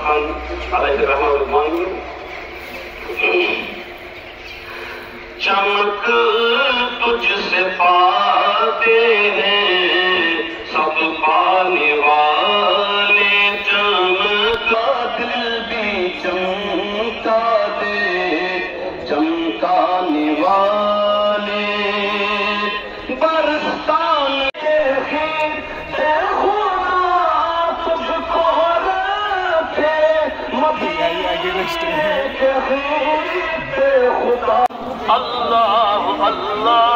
خان علیہ رحمۃ مانگی چمک تجھ سے پاتے ہیں سب پانے والے چمکا دل بھی چمکا دے چمکانے والے برستان کے خیر سے خدا تجھ کو رکھے مدینے کے خیر سے خدا اللہ اللہ